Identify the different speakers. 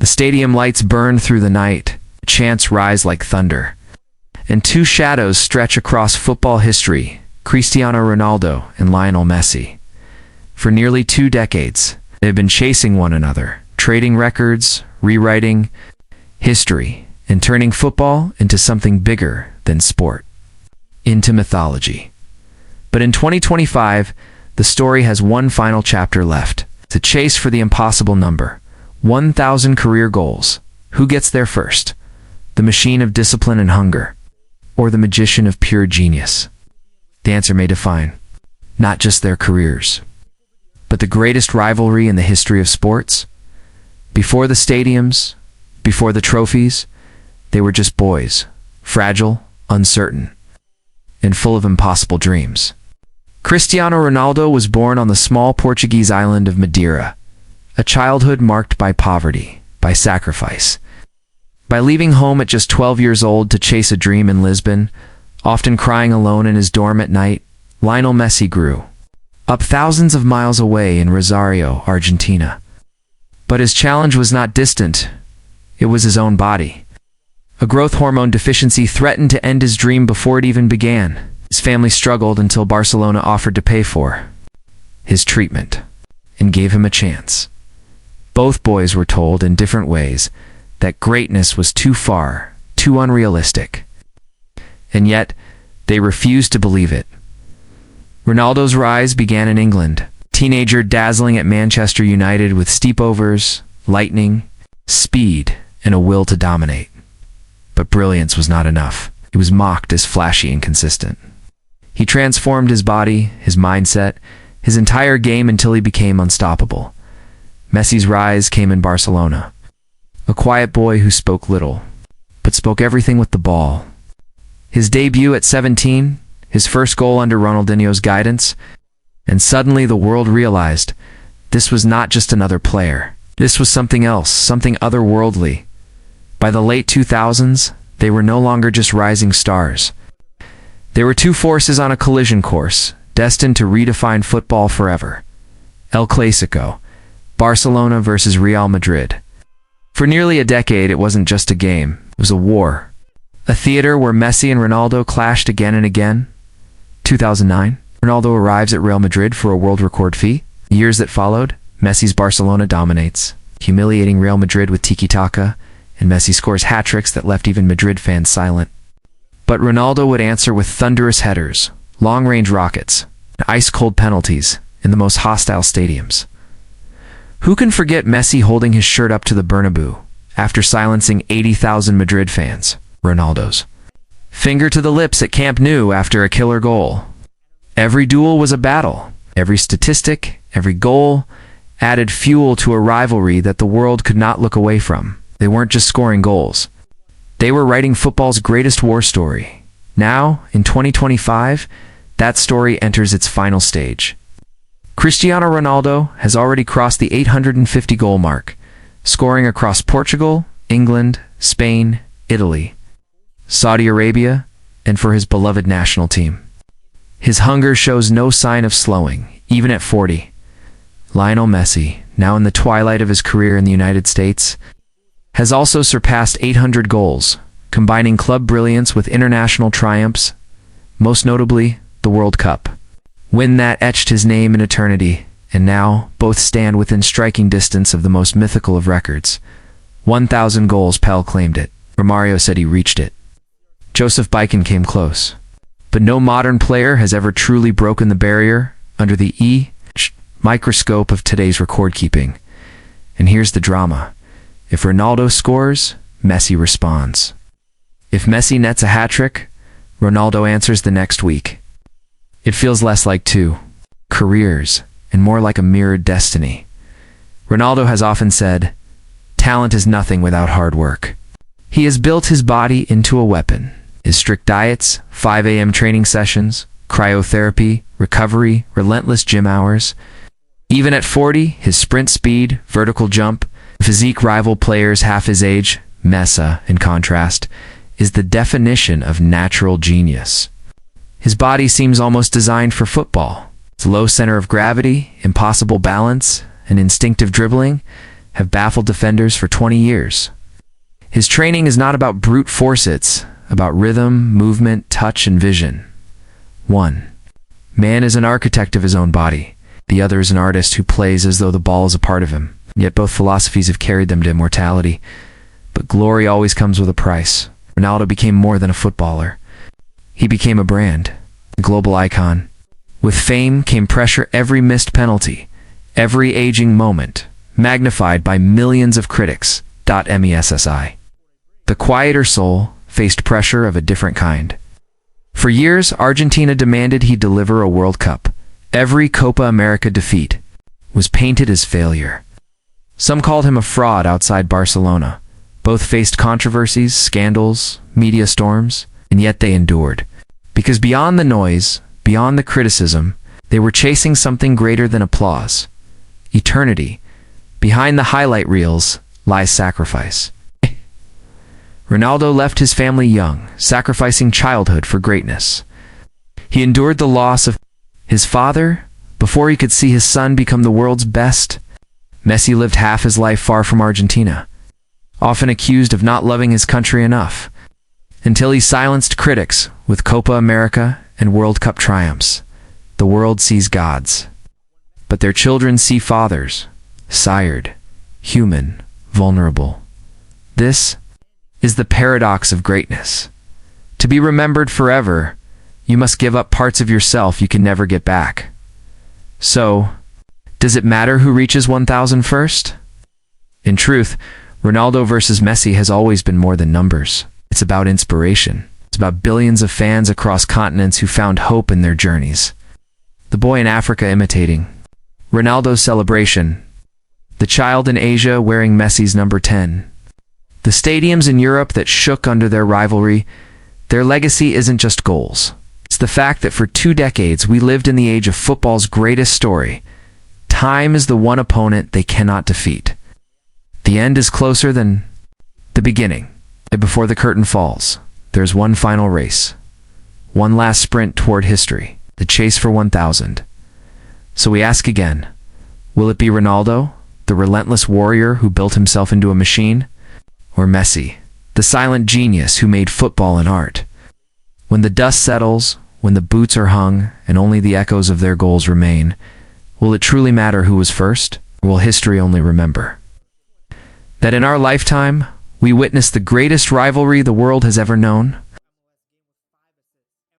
Speaker 1: The stadium lights burn through the night, chants rise like thunder, and two shadows stretch across football history, Cristiano Ronaldo and Lionel Messi. For nearly 2 decades, they have been chasing one another, trading records, rewriting history, and turning football into something bigger than sport, into mythology. But in 2025, the story has one final chapter left. It's a chase for the impossible number. 1,000 career goals. Who gets there first? The machine of discipline and hunger, or the magician of pure genius? The answer may define not just their careers, but the greatest rivalry in the history of sports. Before the stadiums, before the trophies, they were just boys, fragile, uncertain, and full of impossible dreams. Cristiano Ronaldo was born on the small Portuguese island of Madeira, a childhood marked by poverty, by sacrifice. By leaving home at just 12 years old to chase a dream in Lisbon, often crying alone in his dorm at night, Lionel Messi grew up thousands of miles away in Rosario, Argentina. But his challenge was not distant, it was his own body. A growth hormone deficiency threatened to end his dream before it even began. His family struggled until Barcelona offered to pay for his treatment and gave him a chance. Both boys were told in different ways that greatness was too far, too unrealistic. And yet, they refused to believe it. Ronaldo's rise began in England. Teenager dazzling at Manchester United with steepovers, lightning, speed, and a will to dominate. But brilliance was not enough. He was mocked as flashy and inconsistent. He transformed his body, his mindset, his entire game until he became unstoppable. Messi's rise came in Barcelona. A quiet boy who spoke little, but spoke everything with the ball. His debut at 17, his first goal under Ronaldinho's guidance, and suddenly the world realized this was not just another player. This was something else, something otherworldly. By the late 2000s, they were no longer just rising stars. They were two forces on a collision course, destined to redefine football forever. El Clásico, Barcelona versus Real Madrid. For nearly a decade, it wasn't just a game, it was a war. A theater where Messi and Ronaldo clashed again and again. 2009, Ronaldo arrives at Real Madrid for a world record fee. The years that followed, Messi's Barcelona dominates, humiliating Real Madrid with tiki-taka, and Messi scores hat-tricks that left even Madrid fans silent. But Ronaldo would answer with thunderous headers, long-range rockets, and ice-cold penalties in the most hostile stadiums. Who can forget Messi holding his shirt up to the Bernabeu after silencing 80,000 Madrid fans? Ronaldo's finger to the lips at Camp Nou after a killer goal. Every duel was a battle. Every statistic, every goal added fuel to a rivalry that the world could not look away from. They weren't just scoring goals. They were writing football's greatest war story. Now, in 2025, that story enters its final stage. Cristiano Ronaldo has already crossed the 850 goal mark, scoring across Portugal, England, Spain, Italy, Saudi Arabia, and for his beloved national team. His hunger shows no sign of slowing, even at 40. Lionel Messi, now in the twilight of his career in the United States, has also surpassed 800 goals, combining club brilliance with international triumphs, most notably the World Cup. Win that etched his name in eternity, and now both stand within striking distance of the most mythical of records. 1,000 goals, Pele claimed it. Romario said he reached it. Joseph Bican came close. But no modern player has ever truly broken the barrier under the microscope of today's record-keeping. And here's the drama. If Ronaldo scores, Messi responds. If Messi nets a hat-trick, Ronaldo answers the next week. It feels less like two careers and more like a mirrored destiny. Ronaldo has often said, "Talent is nothing without hard work." He has built his body into a weapon. His strict diets, 5 a.m. training sessions, cryotherapy, recovery, relentless gym hours. Even at 40, his sprint speed, vertical jump, physique rival players half his age, Messi, in contrast, is the definition of natural genius. His body seems almost designed for football. Its low center of gravity, impossible balance, and instinctive dribbling, have baffled defenders for 20 years. His training is not about brute force, it's about rhythm, movement, touch, and vision. 1. Man is an architect of his own body. The other is an artist who plays as though the ball is a part of him. Yet both philosophies have carried them to immortality. But glory always comes with a price. Ronaldo became more than a footballer. He became a brand, a global icon. With fame came pressure, every missed penalty, every aging moment, magnified by millions of critics. Messi. The quieter soul faced pressure of a different kind. For years, Argentina demanded he deliver a World Cup. Every Copa America defeat was painted as failure. Some called him a fraud outside Barcelona. Both faced controversies, scandals, media storms, and yet they endured. Because beyond the noise, beyond the criticism, they were chasing something greater than applause. Eternity. Behind the highlight reels lies sacrifice. Ronaldo left his family young, sacrificing childhood for greatness. He endured the loss of his father before he could see his son become the world's best. Messi lived half his life far from Argentina, often accused of not loving his country enough, until he silenced critics with Copa America and World Cup triumphs. The world sees gods, but their children see fathers, sired, human, vulnerable. This is the paradox of greatness. To be remembered forever, you must give up parts of yourself you can never get back. So, does it matter who reaches 1,000 first? In truth, Ronaldo versus Messi has always been more than numbers. It's about inspiration. It's about billions of fans across continents who found hope in their journeys. The boy in Africa imitating Ronaldo's celebration. The child in Asia wearing Messi's number 10. The stadiums in Europe that shook under their rivalry. Their legacy isn't just goals. It's the fact that for 2 decades we lived in the age of football's greatest story. Time is the one opponent they cannot defeat. The end is closer than the beginning. And before the curtain falls, there's one final race. One last sprint toward history. The chase for 1,000. So we ask again, will it be Ronaldo, the relentless warrior who built himself into a machine? Or Messi, the silent genius who made football an art? When the dust settles, when the boots are hung, and only the echoes of their goals remain, will it truly matter who was first, or will history only remember that in our lifetime, we witnessed the greatest rivalry the world has ever known?